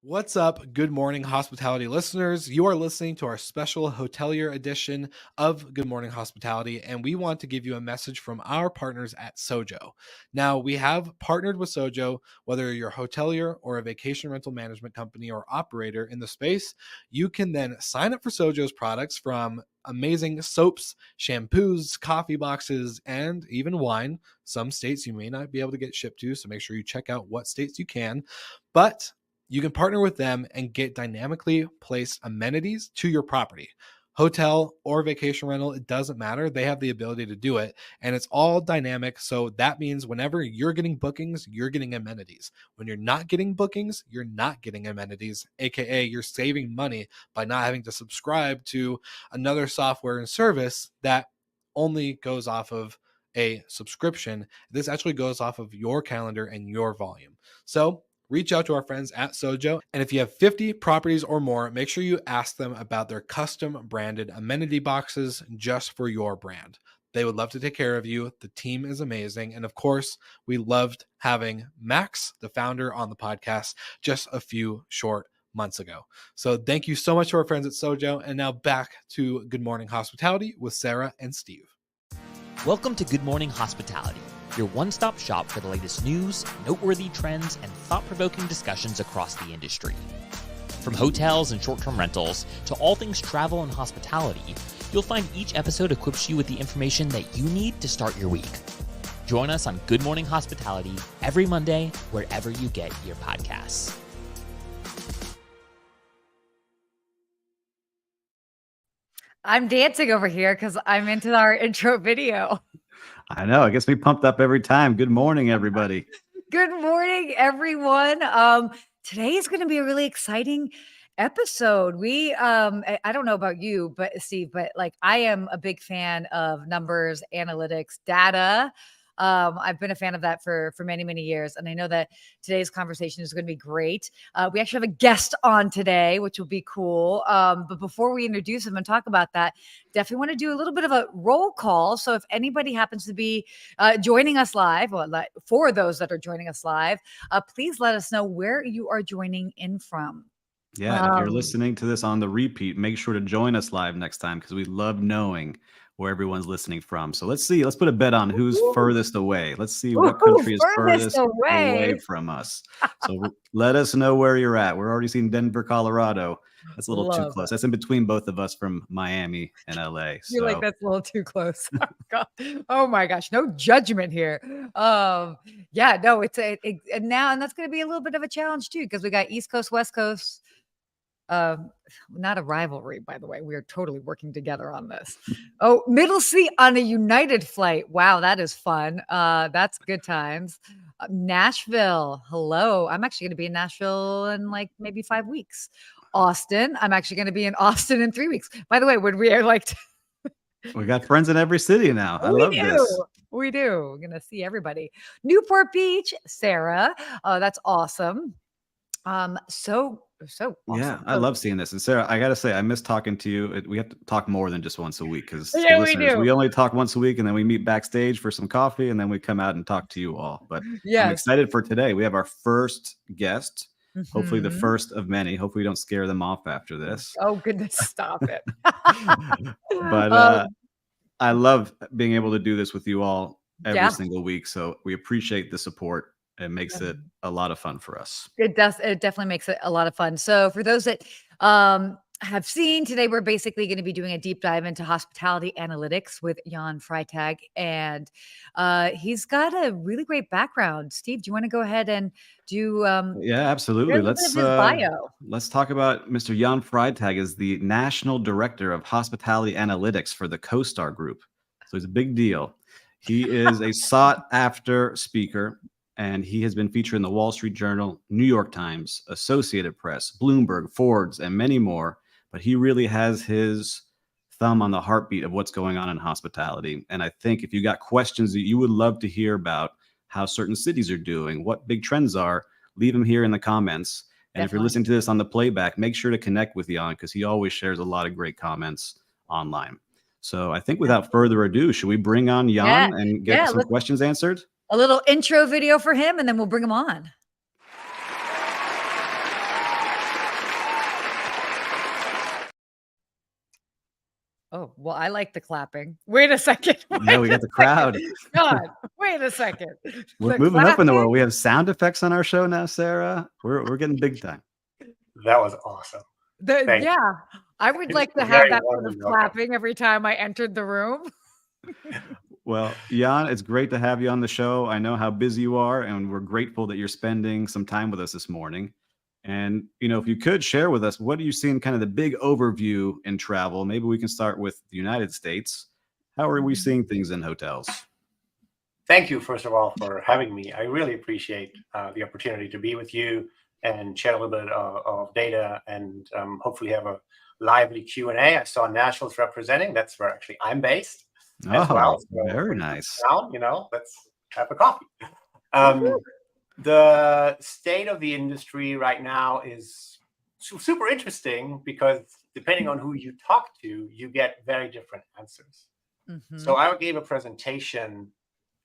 What's up, Good Morning Hospitality listeners? You are listening to our special hotelier edition of Good Morning Hospitality, and we want to give you a message from our partners at Sojo. Now, we have partnered with Sojo, whether you're a hotelier or a vacation rental management company or operator in the space, you can then sign up for Sojo's products from amazing soaps, shampoos, coffee boxes, and even wine. Some states you may not be able to get shipped to, so make sure you check out what states you can. But you can partner with them and get dynamically placed amenities to your property. Hotel or vacation rental, it doesn't matter. They have the ability to do it, and it's all dynamic. So that means whenever you're getting bookings, you're getting amenities. When you're not getting bookings, you're not getting amenities, aka you're saving money by not having to subscribe to another software and service that only goes off of a subscription. This actually goes off of your calendar and your volume. So reach out to our friends at Sojo. And if you have 50 properties or more, make sure you ask them about their custom branded amenity boxes just for your brand. They would love to take care of you. The team is amazing. And of course, we loved having Max, the founder, on the podcast just a few short months ago. So thank you so much to our friends at Sojo. And now back to Good Morning Hospitality with Sarah and Steve. Welcome to Good Morning Hospitality, your one-stop shop for the latest news, noteworthy trends, and thought-provoking discussions across the industry. From hotels and short-term rentals to all things travel and hospitality, you'll find each episode equips you with the information that you need to start your week. Join us on Good Morning Hospitality every Monday, wherever you get your podcasts. I'm dancing over here because I'm into our intro video. I know. I guess we pumped up every time. Good morning, everybody. Good morning, everyone. Today is going to be a really exciting episode. I don't know about you, but Steve, but like I am a big fan of numbers, analytics, data. I've been a fan of that for many, many years. And I know that today's conversation is going to be great. We actually have a guest on today, which will be cool. But before we introduce him and talk about that, definitely want to do a little bit of a roll call. So if anybody happens to be joining us live, well, for those that are joining us live, please let us know where you are joining in from. Yeah, and if you're listening to this on the repeat, make sure to join us live next time because we love knowing where everyone's listening from. So let's see. Let's put a bet on who's furthest away. Let's see what country is furthest away from us. So let us know where you're at. We're already seeing Denver, Colorado. That's a little too close. That's in between both of us from Miami and LA. You're like, that's a little too close. Oh my gosh. No judgment here. Yeah, no, it's and that's going to be a little bit of a challenge too, because we got East Coast, West Coast. Not a rivalry, by the way. We are totally working together on this. Oh, middle seat on a United flight. Wow, that is fun. That's good times. Nashville. Hello. I'm actually going to be in Nashville in like maybe 5 weeks. Austin. I'm actually going to be in Austin in 3 weeks. By the way, when we are like, we got friends in every city now. I love this. We do. We're going to see everybody. Newport Beach, Sarah. That's awesome. So awesome. Yeah, I love seeing this. And Sarah, I got to say, I miss talking to you. We have to talk more than just once a week because we only talk once a week and then we meet backstage for some coffee and then we come out and talk to you all. But I'm excited for today. We have our first guest, hopefully the first of many. Hopefully we don't scare them off after this. Oh, goodness, stop it. But I love being able to do this with you all every single week. So we appreciate the support. It makes it a lot of fun for us. It does. It definitely makes it a lot of fun. So for those that have seen today, we're basically going to be doing a deep dive into hospitality analytics with Jan Freitag. And he's got a really great background. Steve, do you want to go ahead and do? Yeah, absolutely. Let's talk about Mr. Jan Freitag is the National Director of Hospitality Analytics for the CoStar Group. So he's a big deal. He is a sought after speaker. And he has been featured in the Wall Street Journal, New York Times, Associated Press, Bloomberg, Forbes, and many more. But he really has his thumb on the heartbeat of what's going on in hospitality. And I think if you got questions that you would love to hear about how certain cities are doing, what big trends are, leave them here in the comments. And if you're listening to this on the playback, make sure to connect with Jan because he always shares a lot of great comments online. So I think without further ado, should we bring on Jan and get some questions answered? A little intro video for him, and then we'll bring him on. Oh, well, I like the clapping. Wait a second. Yeah, we got the crowd. God, wait a second. We're The moving up in the clapping? world. We have sound effects on our show now, Sarah. We're getting big time. That was awesome. Thank Yeah, I would like to have Very that warm sort of and welcome. clapping every time I entered the room. Well, Jan, it's great to have you on the show. I know how busy you are, and we're grateful that you're spending some time with us this morning. And, if you could share with us, what are you seeing kind of the big overview in travel? Maybe we can start with the United States. How are we seeing things in hotels? Thank you, first of all, for having me. I really appreciate the opportunity to be with you and share a little bit of data and hopefully have a lively Q&A. I saw Nashville's representing. That's where actually I'm based as well. So very nice. Let's have a coffee. The state of the industry right now is super interesting because depending on who you talk to, you get very different answers. So I gave a presentation,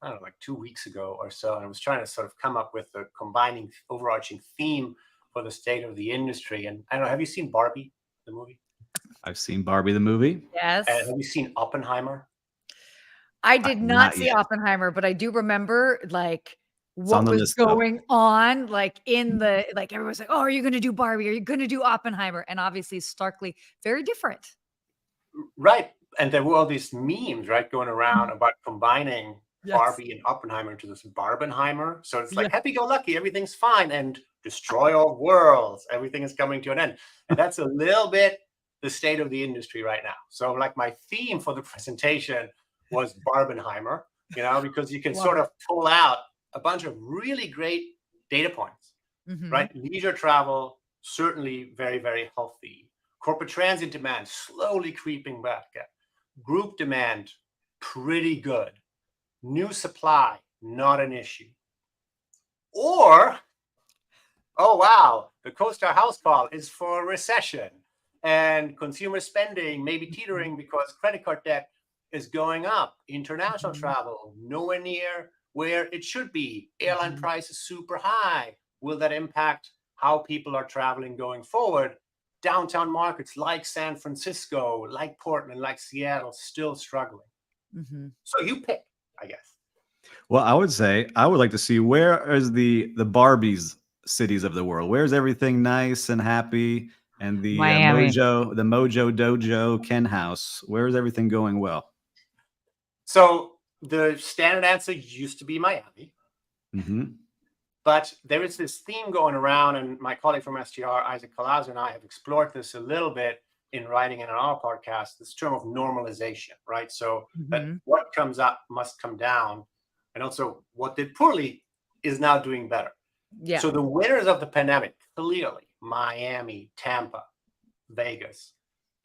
I don't know, like 2 weeks ago or so, and I was trying to sort of come up with a combining overarching theme for the state of the industry. And I don't know, have you seen Barbie, the movie? I've seen Barbie the movie. Yes. And have you seen Oppenheimer? I did not see yet. Oppenheimer, but I do remember what was going on, in the everyone's like, "Oh, are you going to do Barbie? Are you going to do Oppenheimer?" And obviously, starkly very different. Right, and there were all these memes, right, going around about combining Barbie and Oppenheimer into this Barbenheimer. So it's like happy-go-lucky, everything's fine, and destroy all worlds, everything is coming to an end. And that's a little bit the state of the industry right now. So like my theme for the presentation was Barbenheimer, because you can sort of pull out a bunch of really great data points, right? Leisure travel, certainly very, very healthy. Corporate transit demand slowly creeping back. Group demand, pretty good. New supply, not an issue. Or, oh, wow, the CoStar house call is for a recession and consumer spending may be teetering because credit card debt is going up. International travel, nowhere near where it should be. Airline prices super high. Will that impact how people are traveling going forward? Downtown markets like San Francisco, like Portland, like Seattle, still struggling. So you pick, I guess. Well, I would say I would like to see where is the Barbies cities of the world. Where's everything nice and happy? And the Mojo Dojo, Ken House. Where's everything going well? So the standard answer used to be Miami. But there is this theme going around, and my colleague from STR, Isaac Palazzo, and I have explored this a little bit in writing in our podcast, this term of normalization, right? So that what comes up must come down, and also what did poorly is now doing better. Yeah. So the winners of the pandemic, clearly Miami, Tampa, Vegas,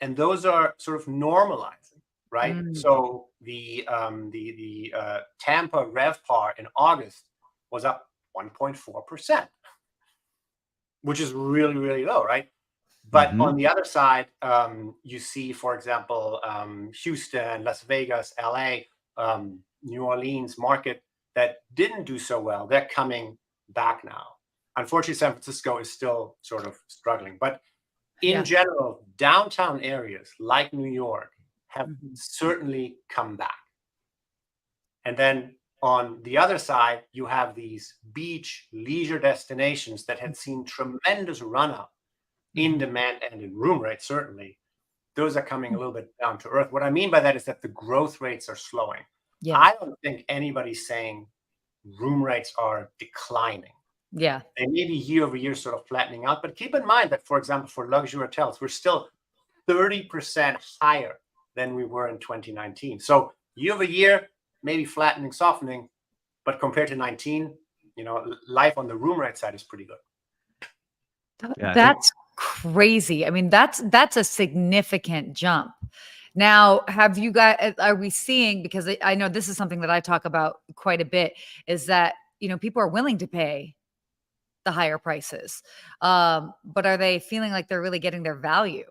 and those are sort of normalizing, right? So the Tampa RevPAR in August was up 1.4%, which is really, really low, right? But on the other side, you see, for example, Houston, Las Vegas, LA, New Orleans market that didn't do so well. They're coming back now. Unfortunately, San Francisco is still sort of struggling. But in general, downtown areas like New York have certainly come back. And then on the other side, you have these beach leisure destinations that had seen tremendous run-up in demand and in room rates, certainly. Those are coming a little bit down to earth. What I mean by that is that the growth rates are slowing. Yeah. I don't think anybody's saying room rates are declining. Yeah. They may be year over year sort of flattening out. But keep in mind that, for example, for luxury hotels, we're still 30% higher than we were in 2019. So year over year, maybe flattening, softening, but compared to 19, life on the room rate side is pretty good. Yeah, that's crazy. I mean, that's a significant jump. Now, are we seeing, because I know this is something that I talk about quite a bit, is that, people are willing to pay the higher prices, but are they feeling like they're really getting their value?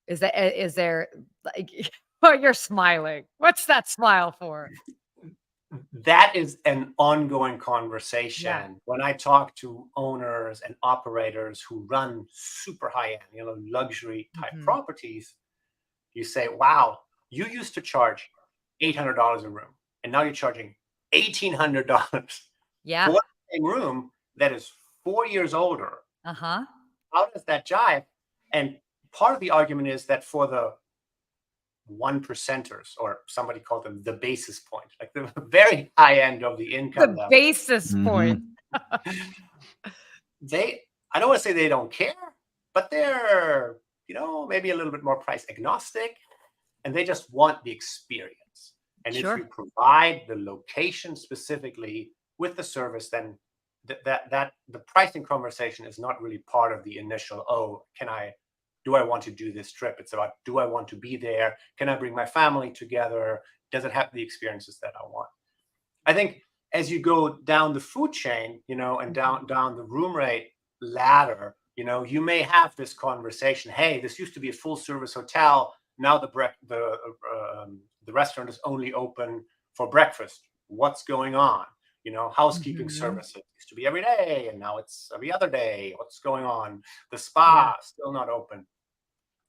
Is there like, oh, you're smiling. What's that smile for? That is an ongoing conversation. Yeah. When I talk to owners and operators who run super high-end, luxury type properties, you say, wow, You used to charge $800 a room, and now you're charging $1,800 for the same room that is 4 years older. Uh-huh. How does that jive? And part of the argument is that for the 1%ers, or somebody called them the basis point, like the very high end of the income level. Basis point. I don't want to say they don't care, but they're, maybe a little bit more price agnostic, and they just want the experience. And if you provide the location specifically with the service, then that the pricing conversation is not really part of the initial, do I want to do this trip? It's about, do I want to be there? Can I bring my family together? Does it have the experiences that I want? I think as you go down the food chain, and down the room rate ladder, you may have this conversation. Hey, this used to be a full service hotel. Now the restaurant is only open for breakfast. What's going on? Housekeeping services used to be every day, and now it's every other day. What's going on? The spa still not open.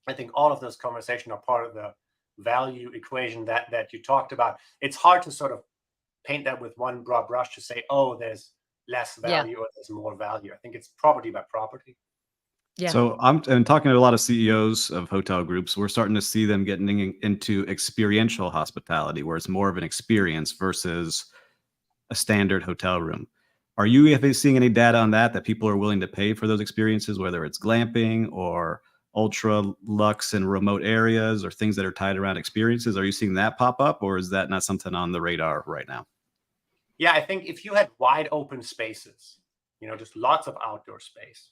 I think all of those conversations are part of the value equation that you talked about. It's hard to sort of paint that with one broad brush to say, there's less value or there's more value. I think it's property by property. Yeah. So I'm talking to a lot of CEOs of hotel groups. We're starting to see them getting into experiential hospitality, where it's more of an experience versus a standard hotel room. Are you seeing any data on that people are willing to pay for those experiences, whether it's glamping or ultra luxe in remote areas or things that are tied around experiences? Are you seeing that pop up, or is that not something on the radar right now? Yeah, I think if you had wide open spaces, just lots of outdoor space,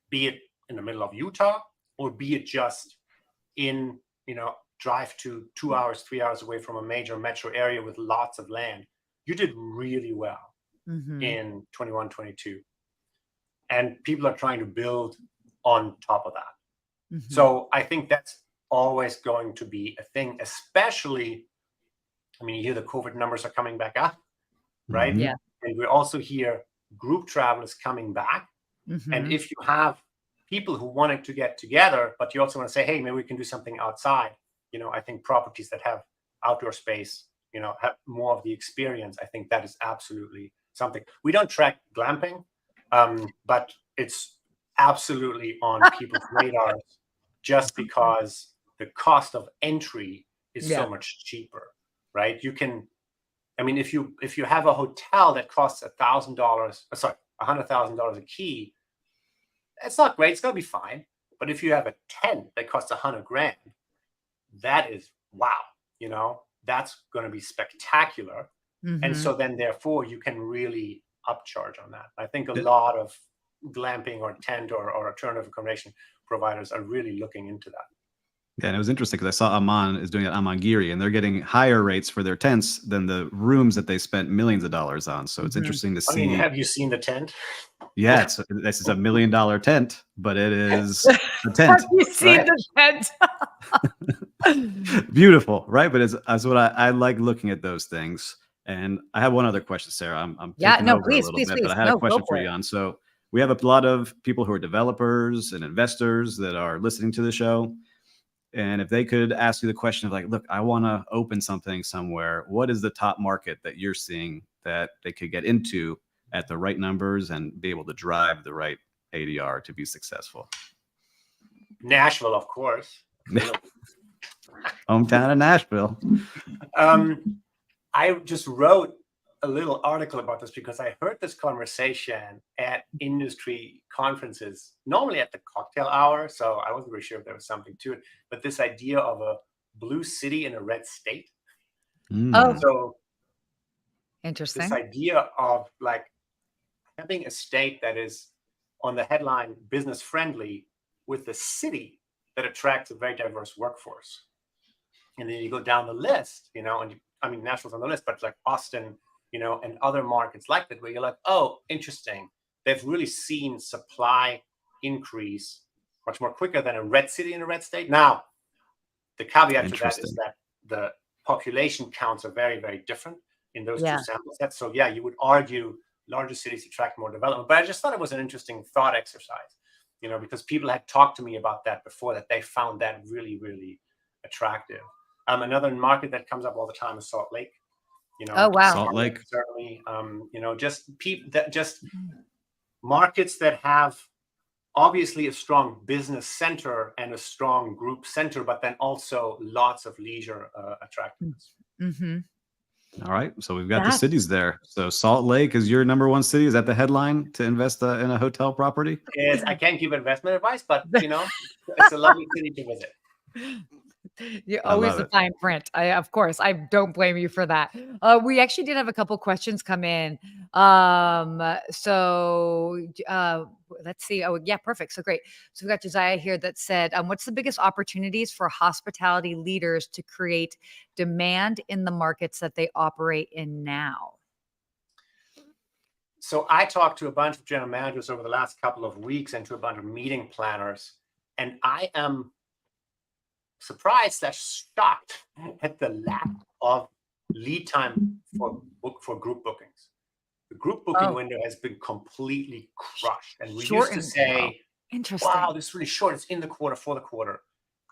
be it in the middle of Utah or be it just in, drive to 2 hours, 3 hours away from a major metro area with lots of land, you did really well in 21, 22. And people are trying to build on top of that. So I think that's always going to be a thing, especially, you hear the COVID numbers are coming back up, right? Yeah. And we also hear group travel is coming back. And if you have people who wanted to get together, but you also want to say, hey, maybe we can do something outside, I think properties that have outdoor space, have more of the experience. I think that is absolutely something. We don't track glamping, but it's absolutely on people's radars just because the cost of entry is so much cheaper, right? You can, if you have a hotel that costs $100,000 a key, it's not great. It's going to be fine. But if you have a tent that costs $100,000, that is, wow, that's going to be spectacular. And so then therefore you can really upcharge on that. I think a lot of glamping or tent or alternative accommodation providers are really looking into that. Yeah, and it was interesting because I saw Amman is doing it at Amangiri, and they're getting higher rates for their tents than the rooms that they spent millions of dollars on. So it's interesting to see. Have you seen the tent? Yeah, this is $1 million tent, but it is a tent. Have you seen the tent? Beautiful, right? But as what I like looking at those things. And I have one other question, Sarah. I'm taking over please, a little please, bit, please. but I had a question for you, Jan. So we have a lot of people who are developers and investors that are listening to the show. And if they could ask you the question of like, look, I want to open something somewhere, what is the top market that you're seeing that they could get into at the right numbers and be able to drive the right ADR to be successful? Nashville, of course. Hometown of Nashville. I just wrote a little article about this because I heard this conversation at industry conferences, normally at the cocktail hour. So I wasn't really sure if there was something to it, but this idea of a blue city in a red state. So interesting. This idea of like having a state that is on the headline business friendly with a city that attracts a very diverse workforce. And then you go down the list, and Nashville's on the list, but like Austin, and other markets like that, where you're like, oh, interesting. They've really seen supply increase much more quicker than a red city in a red state. Now, the caveat to that is that the population counts are very, very different in those two sample sets. So yeah, you would argue larger cities attract more development. But I just thought it was an interesting thought exercise, because people had talked to me about that before, that they found that really, really attractive. Another market that comes up all the time is Salt Lake. Oh wow, Salt Lake, certainly. Just markets that have obviously a strong business center and a strong group center, but then also lots of leisure attractiveness. Mm-hmm. All right, so we've got the cities there. So Salt Lake is your number one city. Is that the headline to invest in a hotel property? I can't give investment advice, but it's a lovely city to visit. You always the fine print. Of course, I don't blame you for that. We actually did have a couple questions come in. So let's see. Oh, yeah, perfect. So great. So we got Josiah here that said, what's the biggest opportunities for hospitality leaders to create demand in the markets that they operate in now? So I talked to a bunch of general managers over the last couple of weeks and to a bunch of meeting planners, and I am surprised / shocked at the lack of lead time for group bookings. The group booking window has been completely crushed, and we used to say, Interesting. "Wow, this is really short. It's in the quarter, for the quarter."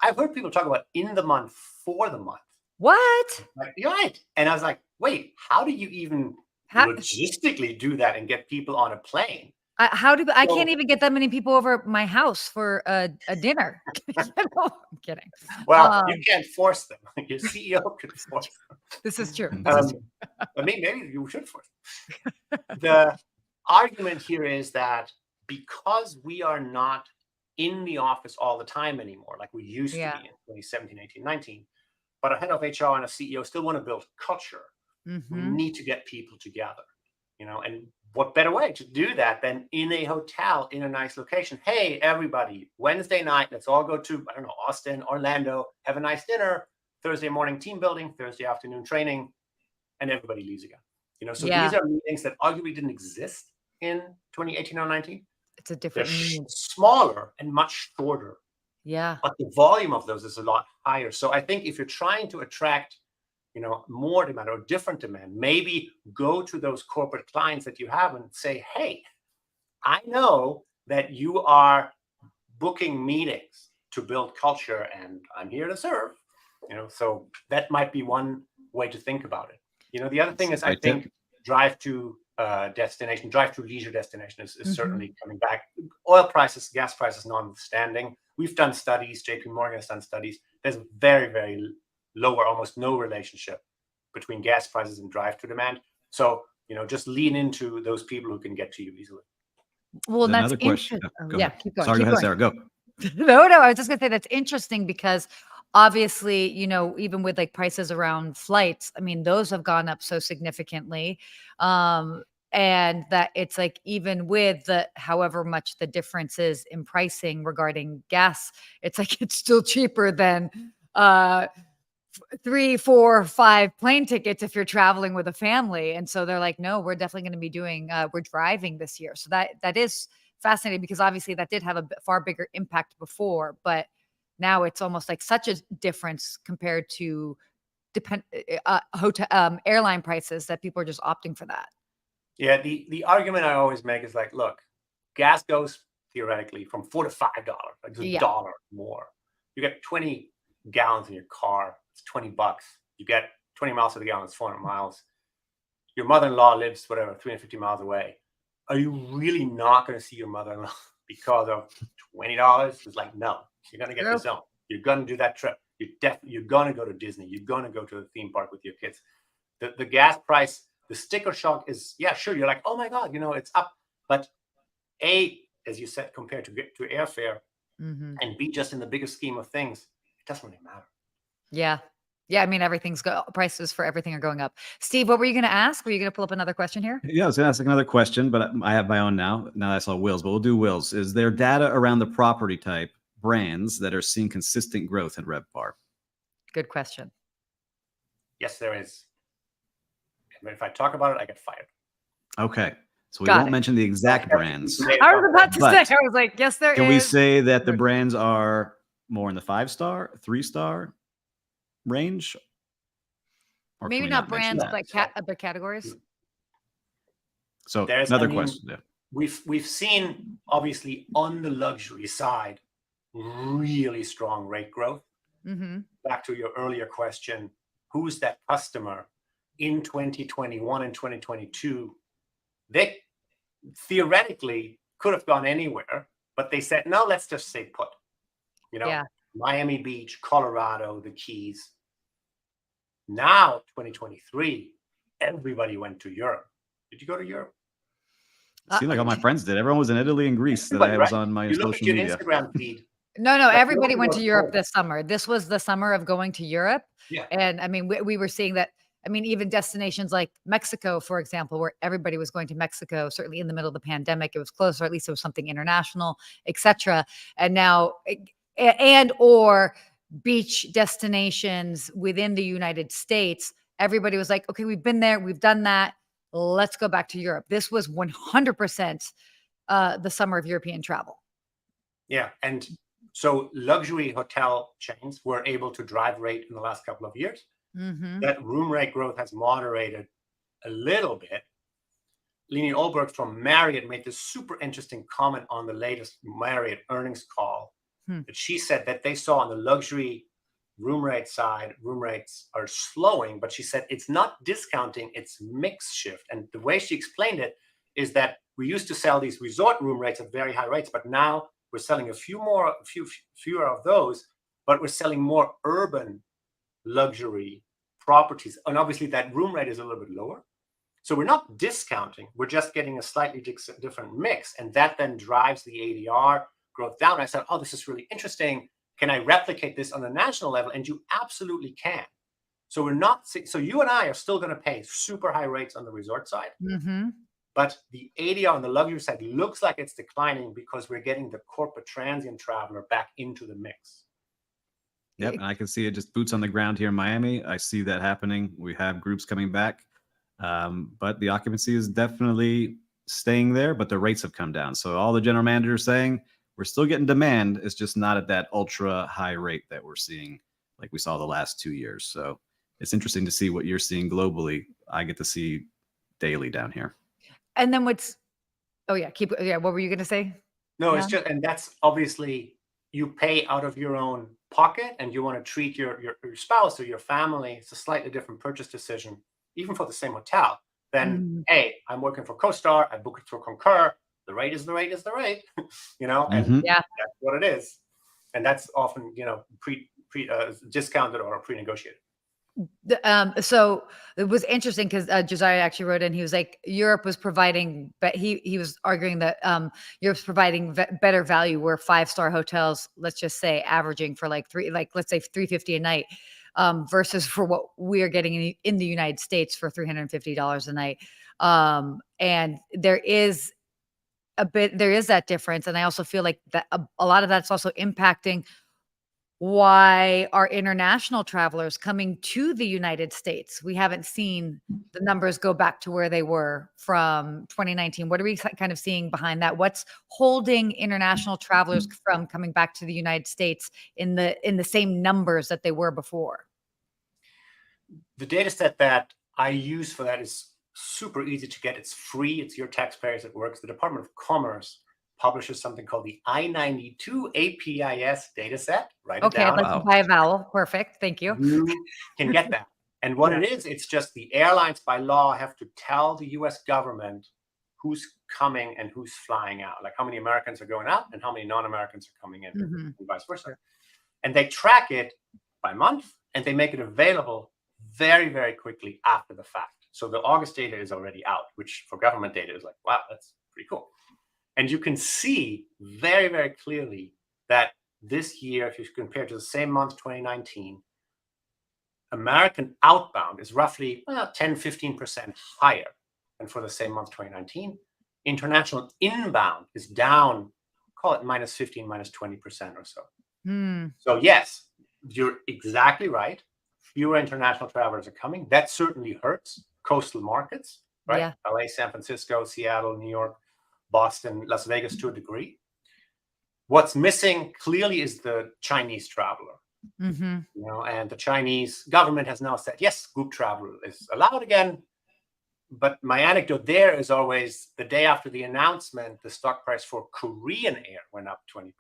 I've heard people talk about in the month, for the month. What? Like, you're right. And I was like, wait, how do you even logistically do that and get people on a plane? I can't even get that many people over at my house for a dinner. I'm kidding. Well, you can't force them. Your CEO could force them. This is true. I mean, maybe you should force them. The argument here is that because we are not in the office all the time anymore, like we used to be in 2017, 18, 19, but a head of HR and a CEO still want to build culture. We need to get people together, and what better way to do that than in a hotel in a nice location? Hey, everybody, Wednesday night, let's all go to, I don't know, Austin, Orlando, have a nice dinner, Thursday morning team building, Thursday afternoon training, and everybody leaves again. So these are meetings that arguably didn't exist in 2018 or 19. It's a different They're smaller and much shorter. Yeah. But the volume of those is a lot higher. So I think if you're trying to attract more demand or different demand, maybe go to those corporate clients that you have and say, hey, I know that you are booking meetings to build culture and I'm here to serve, so that might be one way to think about it. The other thing is, I think drive to leisure destination is certainly coming back. Oil prices, gas prices notwithstanding. We've done studies, JP Morgan has done studies. There's very, very low or almost no relationship between gas prices and drive to demand. So, just lean into those people who can get to you easily. Well, that's another question. Keep going. Sorry, go ahead, Sarah. Go. No, I was just gonna say that's interesting because obviously, even with like prices around flights, I mean, those have gone up so significantly. And that it's like, even with however much the difference is in pricing regarding gas, it's like, it's still cheaper than 3, 4, 5 plane tickets if you're traveling with a family. And so they're like, no, we're definitely going to be doing, we're driving this year. So that is fascinating because obviously that did have a far bigger impact before, but now it's almost like such a difference compared to hotel airline prices that people are just opting for that. Yeah, the argument I always make is like, look, gas goes theoretically from $4 to $5, like it's $1 more. You get 20 gallons in your car, it's $20. You get 20 miles to the gallon, it's 400 miles. Your mother-in-law lives, 350 miles away. Are you really not going to see your mother-in-law because of $20? It's like, no, you're going to get the zone. You're going to do that trip. You're going to go to Disney. You're going to go to the theme park with your kids. The gas price, the sticker shock is, sure. You're like, oh my God, it's up. But A, as you said, compared to airfare, and B, just in the bigger scheme of things, it doesn't really matter. Yeah. Yeah. I mean, prices for everything are going up. Steve, what were you going to ask? Were you going to pull up another question here? Yeah, I was going to ask another question, but I have my own now. Now that I saw Will's, but we'll do Will's. Is there data around the property type brands that are seeing consistent growth in RevPAR? Good question. Yes, there is. But if I talk about it, I get fired. Okay. So we won't mention the exact brands. I was about to say, I was like, yes, there is. Can we say that the brands are more in the 5-star, 3-star range? Or maybe not brands, but categories. So another question. Yeah. We've seen, obviously, on the luxury side, really strong rate growth. back to your earlier question, who's that customer in 2021 and 2022? They theoretically could have gone anywhere, but they said, no, let's just stay put. Miami Beach, Colorado, the Keys. Now, 2023, everybody went to Europe. Did you go to Europe? It seemed like all my friends did. Everyone was in Italy and Greece that I was on my social media. You look at your Instagram feed. No, everybody went to Europe this summer. This was the summer of going to Europe. Yeah. And I mean, we were seeing that. I mean, even destinations like Mexico, for example, where everybody was going to Mexico, certainly in the middle of the pandemic, it was close, or at least it was something international, etc. And now, or beach destinations within the United States, everybody was like, okay, we've been there, we've done that. Let's go back to Europe. This was 100% the summer of European travel. Yeah. And so luxury hotel chains were able to drive rate in the last couple of years. That room rate growth has moderated a little bit. Leni Olberg from Marriott made this super interesting comment on the latest Marriott earnings call. That she said that they saw on the luxury room rate side, room rates are slowing, but she said it's not discounting, it's mix shift. And the way she explained it is that we used to sell these resort room rates at very high rates, but now we're selling fewer of those, but we're selling more urban luxury properties. And obviously that room rate is a little bit lower. So we're not discounting, we're just getting a slightly different mix. And that then drives the ADR growth down. I said, oh, this is really interesting. Can I replicate this on the national level? And you absolutely can. So so you and I are still going to pay super high rates on the resort side. But the ADR on the luxury side looks like it's declining because we're getting the corporate transient traveler back into the mix. Yep, and I can see it just boots on the ground here in Miami. I see that happening. We have groups coming back, but the occupancy is definitely staying there, but the rates have come down. So all the general managers saying we're still getting demand. It's just not at that ultra high rate that we're seeing like we saw the last 2 years. So it's interesting to see what you're seeing globally. I get to see daily down here. And then what were you going to say? No, it's just, and that's obviously you pay out of your own pocket and you want to treat your spouse or your family. It's a slightly different purchase decision, even for the same hotel. Then, hey, I'm working for CoStar. I book it through Concur. The rate is the rate is the rate, and that's what it is. And that's often, discounted or pre-negotiated. So it was interesting because Josiah actually wrote in, he was like, Europe was providing, but he was arguing that Europe's providing better value where 5-star hotels, let's just say averaging for let's say $350 a night versus for what we are getting in the United States for $350 a night. And there is that difference. And I also feel like that a lot of that's also impacting why are international travelers coming to the United States? We haven't seen the numbers go back to where they were from 2019. What are we kind of seeing behind that? What's holding international travelers from coming back to the United States in the same numbers that they were before? The data set that I use for that is super easy to get. It's free. It's your taxpayers. It works. The Department of Commerce publishes something called the I-92 APIS data set. Write it down. Okay, let's buy a vowel. Perfect. Thank you. You can get that. And what it is, it's just the airlines by law have to tell the US government who's coming and who's flying out, like how many Americans are going out and how many non-Americans are coming in, and vice versa. And they track it by month and they make it available very, very quickly after the fact. So the August data is already out, which for government data is like, wow, that's pretty cool. And you can see very, very clearly that this year, if you compare to the same month, 2019, American outbound is roughly 10-15% higher than for the same month, 2019. International inbound is down, call it -15, -20% or so. So yes, you're exactly right. Fewer international travelers are coming. That certainly hurts coastal markets, right? Yeah. LA, San Francisco, Seattle, New York, Boston, Las Vegas to a degree. What's missing clearly is the Chinese traveler. And the Chinese government has now said, yes, group travel is allowed again. But my anecdote there is always the day after the announcement, the stock price for Korean Air went up 20%.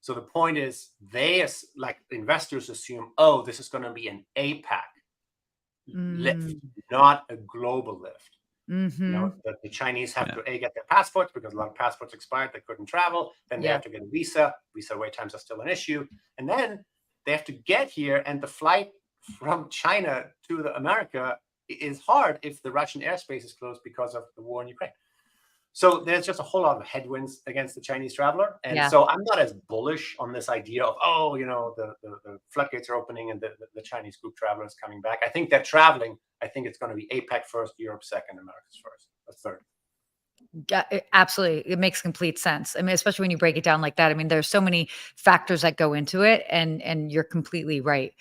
So the point is, they like investors assume, oh, this is going to be an APAC lift, not a global lift. The Chinese have to get their passports, because a lot of passports expired, they couldn't travel. Then they have to get a visa. Visa wait times are still an issue, and then they have to get here, and the flight from China to America is hard if the Russian airspace is closed because of the war in Ukraine. So there's just a whole lot of headwinds against the Chinese traveler. And so I'm not as bullish on this idea of, oh, the floodgates are opening and the Chinese group traveler is coming back. I think they're traveling. I think it's going to be APAC first, Europe second, Americas first, or third. Yeah, absolutely. It makes complete sense. I mean, especially when you break it down like that. I mean, there's so many factors that go into it, and you're completely right.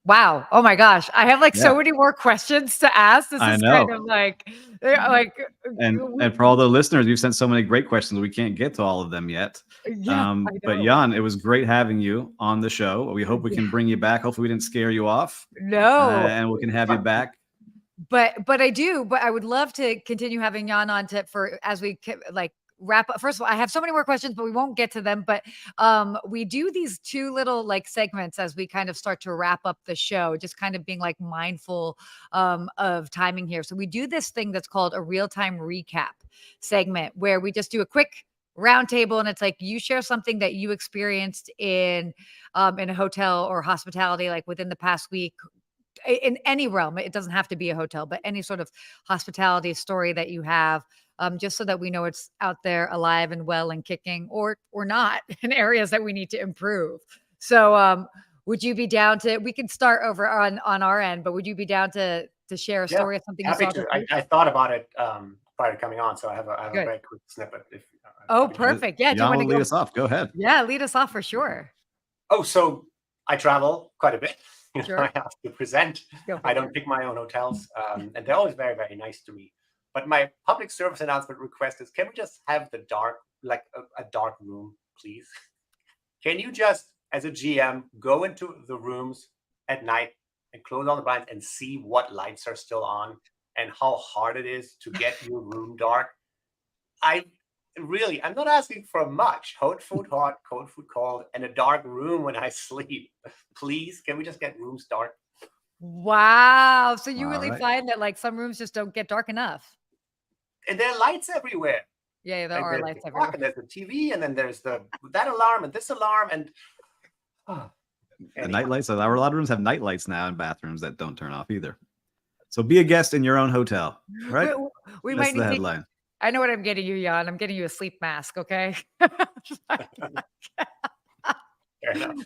Wow. Oh my gosh. I have so many more questions to ask. This is kind of like and for all the listeners, you've sent so many great questions. We can't get to all of them yet. But Jan, it was great having you on the show. We hope we can bring you back. Hopefully we didn't scare you off. No. And we can have you back. But I would love to continue having Jan on as we wrap up. First of all, I have so many more questions, but we won't get to them. But we do these two little segments as we kind of start to wrap up the show, just kind of being mindful of timing here. So we do this thing that's called a real-time recap segment, where we just do a quick roundtable, and it's you share something that you experienced in a hotel or hospitality, within the past week, in any realm. It doesn't have to be a hotel, but any sort of hospitality story that you have, just so that we know it's out there, alive and well and kicking, or not, in areas that we need to improve. So would you be down to, we can start over on our end, but would you be down to share a story of something you saw? I thought about it prior to coming on, so I have a very quick snippet. Perfect. Yeah, do you want to lead us off? Go ahead. Yeah, lead us off for sure. Oh, so I travel quite a bit. Sure. I have to present. I don't pick my own hotels, and they're always very, very nice to me. But my public service announcement request is, can we just have the dark, a dark room, please? Can you just, as a GM, go into the rooms at night and close all the blinds and see what lights are still on and how hard it is to get your room dark? I'm not asking for much. Hot food hot, cold food cold, and a dark room when I sleep. Please, can we just get rooms dark? Wow. So you really find that some rooms just don't get dark enough. And there are lights everywhere. Yeah, there are lights everywhere. And there's the TV, and then there's that alarm and this alarm, and the night lights. A lot of rooms have night lights now in bathrooms that don't turn off either. So be a guest in your own hotel, right? We That's might the headline. I know what I'm getting you, Jan. I'm getting you a sleep mask, okay?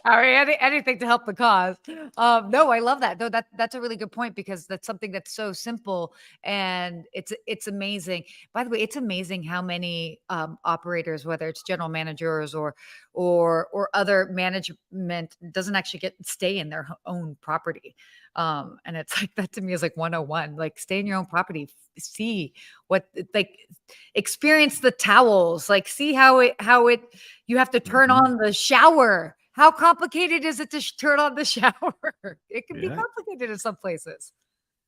I mean, anything to help the cause. No, I love that. Though that's a really good point, because that's something that's so simple, and it's amazing. By the way, it's amazing how many operators, whether it's general managers or other management, doesn't actually stay in their own property. And it's that to me is 101. Stay in your own property, see what experience the towels, see how it you have to turn on the shower. How complicated is it to turn on the shower? It can be complicated in some places.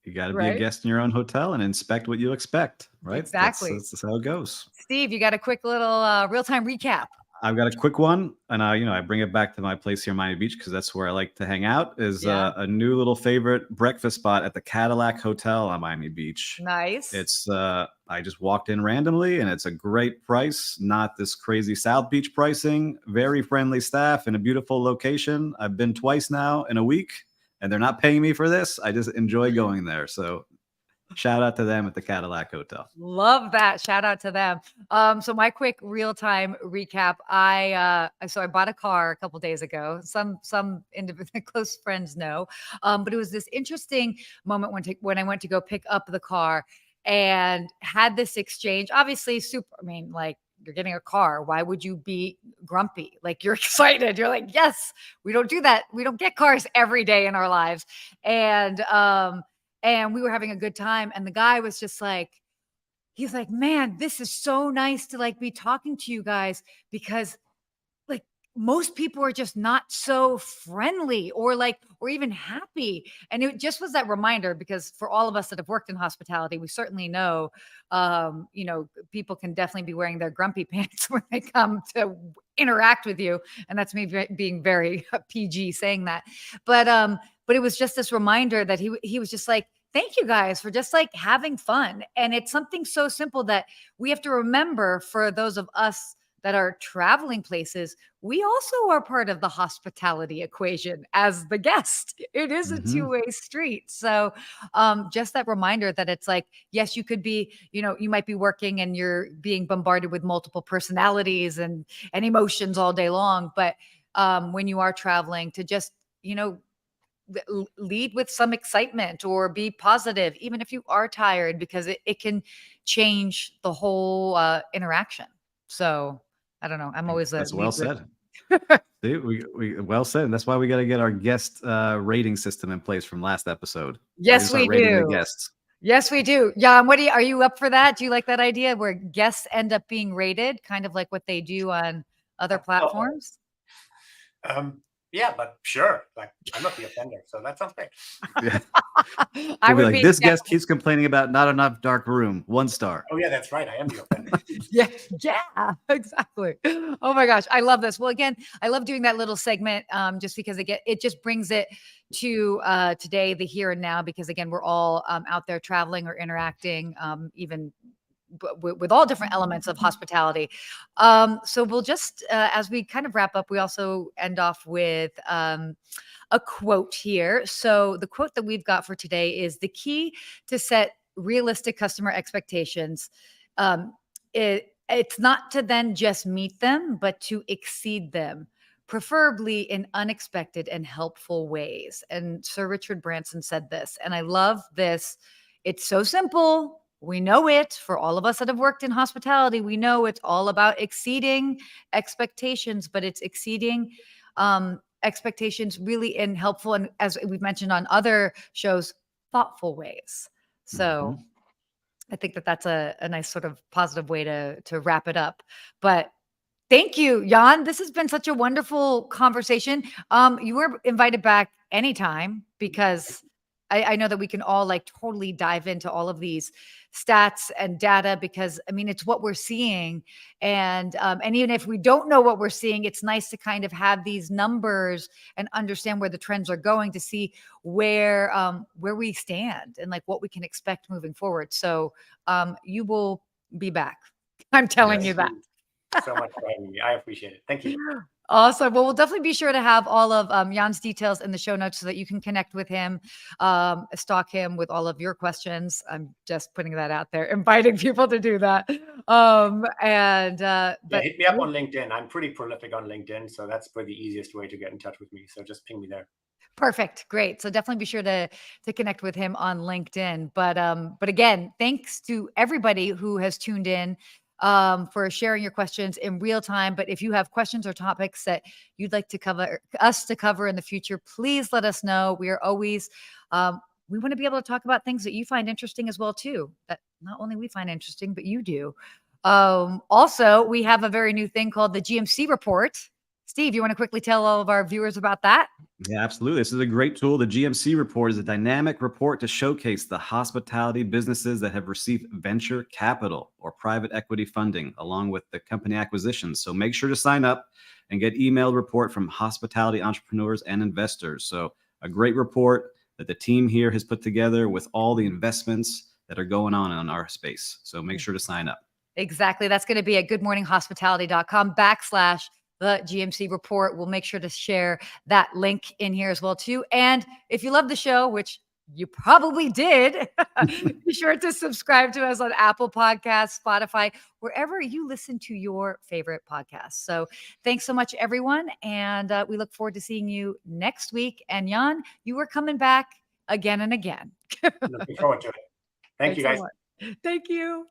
You got to be a guest in your own hotel and inspect what you expect, right? Exactly. That's how it goes. Steve, you got a quick little real-time recap? I've got a quick one, and I bring it back to my place here in Miami Beach, because that's where I like to hang out. Is a new little favorite breakfast spot at the Cadillac Hotel on Miami Beach. Nice. It's I just walked in randomly, and it's a great price, not this crazy South Beach pricing. Very friendly staff in a beautiful location. I've been twice now in a week, and they're not paying me for this. I just enjoy going there. So shout out to them at the Cadillac Hotel. Love that. Shout out to them. So my quick real-time recap. I bought a car a couple days ago. Some close friends know. But it was this interesting moment when I went to go pick up the car and had this exchange. Obviously, you're getting a car. Why would you be grumpy? You're excited. You're yes, we don't do that. We don't get cars every day in our lives. And we were having a good time. And the guy was just he's man, this is so nice to be talking to you guys, because most people are just not so friendly or even happy. And it just was that reminder, because for all of us that have worked in hospitality, we certainly know, people can definitely be wearing their grumpy pants when they come to interact with you. And that's me being very PG saying that. But it was just this reminder that he was just like, thank you guys for just like having fun. And it's something so simple that we have to remember for those of us that are traveling places. We also are part of the hospitality equation as the guest. It is a two-way street. So just that reminder that it's like, yes, you could be, you might be working and you're being bombarded with multiple personalities and emotions all day long. But when you are traveling, to just, lead with some excitement or be positive, even if you are tired, because it can change the whole interaction. So I don't know. I'm always that's well said. See, we well said. And that's why we got to get our guest rating system in place from last episode. Yes, we do. The guests. Yes, we do. Jan, are you up for that? Do you like that idea where guests end up being rated, kind of like what they do on other platforms? Yeah, but sure. Like, I'm not the offender, so that sounds great. Yeah. I would be like, this guest keeps complaining about not enough dark room. 1 star. Oh yeah, that's right. I am the offender. Yeah, exactly. Oh my gosh, I love this. Well, again, I love doing that little segment just because it just brings it to today, the here and now, because again, we're all out there traveling or interacting, even with all different elements of hospitality. So we'll just, as we kind of wrap up, we also end off with a quote here. So the quote that we've got for today is: the key to set realistic customer expectations, it's not to then just meet them, but to exceed them, preferably in unexpected and helpful ways. And Sir Richard Branson said this, and I love this. It's so simple. We know it. For all of us that have worked in hospitality, we know it's all about exceeding expectations, but it's exceeding expectations really in helpful, and as we've mentioned on other shows, thoughtful ways. So I think that's a nice sort of positive way to wrap it up. But thank you, Jan. This has been such a wonderful conversation. You were invited back anytime, because I know that we can all like totally dive into all of these stats and data, because I mean, it's what we're seeing. And even if we don't know what we're seeing, it's nice to kind of have these numbers and understand where the trends are going, to see where we stand and like what we can expect moving forward. So you will be back. I'm telling you that. So much for having me. I appreciate it. Thank you. Awesome. Well, we'll definitely be sure to have all of Jan's details in the show notes so that you can connect with him, stalk him with all of your questions. I'm just putting that out there, inviting people to do that. But hit me up on LinkedIn. I'm pretty prolific on LinkedIn, so that's probably the easiest way to get in touch with me. So just ping me there. Perfect. Great. So definitely be sure to connect with him on LinkedIn. But again, thanks to everybody who has tuned in for sharing your questions in real time. But if you have questions or topics that you'd like to cover in the future, please let us know. We are always, we want to be able to talk about things that you find interesting as well too, that not only we find interesting, but you do. Also, we have a very new thing called the GMC Report. Steve, you want to quickly tell all of our viewers about that? Yeah, absolutely. This is a great tool. The GMC Report is a dynamic report to showcase the hospitality businesses that have received venture capital or private equity funding, along with the company acquisitions. So make sure to sign up and get emailed report from hospitality entrepreneurs and investors. So a great report that the team here has put together with all the investments that are going on in our space. So make sure to sign up. Exactly. That's going to be at goodmorninghospitality.com/ the GMC Report. We'll make sure to share that link in here as well too. And if you love the show, which you probably did, be sure to subscribe to us on Apple Podcasts, Spotify, wherever you listen to your favorite podcasts. So thanks so much, everyone. And we look forward to seeing you next week. And Jan, you are coming back again and again. Looking forward to it. Thanks you, guys. Thank you.